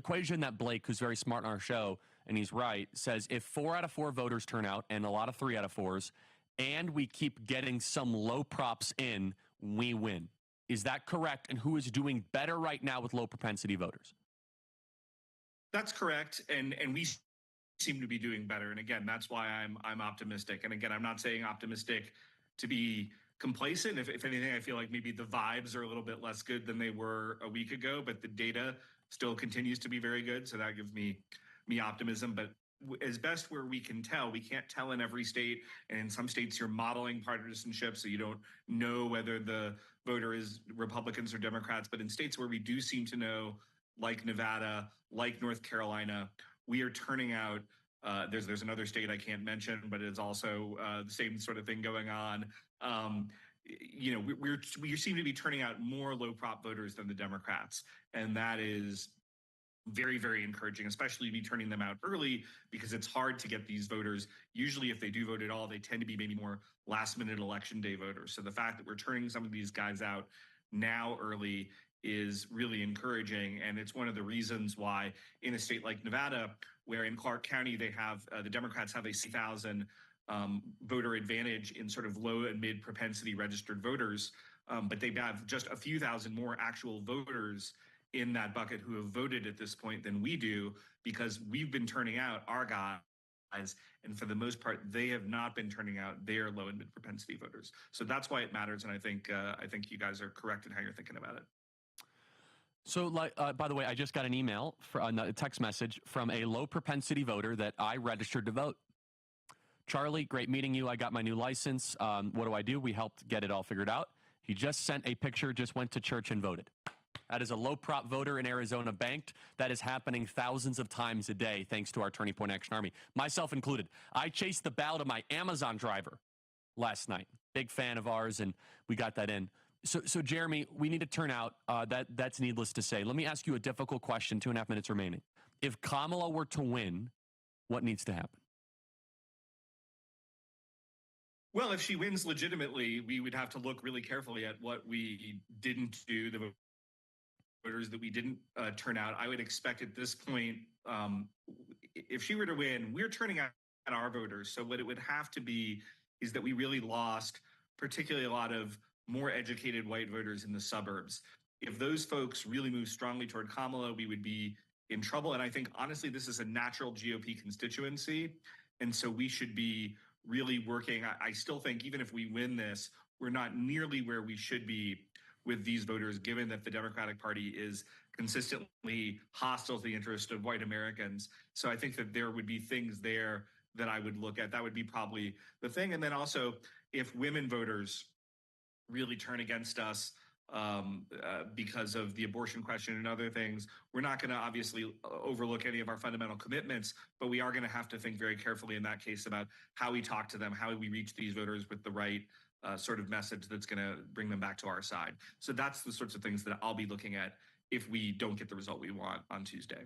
equation that Blake, who's very smart on our show, and he's right, says if 4 out of 4 voters turn out and a lot of 3 out of 4s, and we keep getting some low props in, we win. Is that correct? And who is doing better right now with low propensity voters? That's correct. And we seem to be doing better. And again, that's why I'm optimistic. And again, I'm not saying optimistic to be complacent. If anything, I feel like maybe the vibes are a little bit less good than they were a week ago, but the data still continues to be very good. So that gives me optimism. But as best where we can tell, we can't tell in every state. And in some states, you're modeling partisanship, so you don't know whether the voter is Republicans or Democrats. But in states where we do seem to know, like Nevada, like North Carolina, we are turning out. There's another state I can't mention, but it's also the same sort of thing going on. We seem to be turning out more low prop voters than the Democrats, and that is very, very encouraging, especially be turning them out early, because it's hard to get these voters. Usually, if they do vote at all, they tend to be maybe more last minute election day voters. So the fact that we're turning some of these guys out now early is really encouraging. And it's one of the reasons why in a state like Nevada, where in Clark County, they have the Democrats have a 6,000 voter advantage in sort of low and mid propensity registered voters, but they have just a few thousand more actual voters in that bucket who have voted at this point than we do, because we've been turning out our guys, and for the most part, they have not been turning out their low and mid propensity voters. So that's why it matters, and I think you guys are correct in how you're thinking about it. So, by the way, I just got an email, a text message from a low propensity voter that I registered to vote. Charlie, great meeting you. I got my new license. What do? We helped get it all figured out. He just sent a picture, just went to church and voted. That is a low prop voter in Arizona banked. That is happening thousands of times a day, thanks to our Turning Point Action Army, myself included. I chased the ballot of my Amazon driver last night. Big fan of ours, and we got that in. So Jeremy, we need to turn out. That's needless to say. Let me ask you a difficult question, 2.5 minutes remaining. If Kamala were to win, what needs to happen? Well, if she wins legitimately, we would have to look really carefully at what we didn't do, the voters that we didn't turn out. I would expect at this point, if she were to win, we're turning out our voters. So what it would have to be is that we really lost particularly a lot of more educated white voters in the suburbs. If those folks really move strongly toward Kamala, we would be in trouble. And I think, honestly, this is a natural GOP constituency. And so we should be really working. I still think even if we win this, we're not nearly where we should be with these voters, given that the Democratic Party is consistently hostile to the interest of white Americans. So I think that there would be things there that I would look at. That would be probably the thing. And then also, if women voters really turn against us because of the abortion question and other things, we're not going to obviously overlook any of our fundamental commitments, but we are going to have to think very carefully in that case about how we talk to them, how we reach these voters with the right sort of message that's going to bring them back to our side. So that's the sorts of things that I'll be looking at if we don't get the result we want on Tuesday.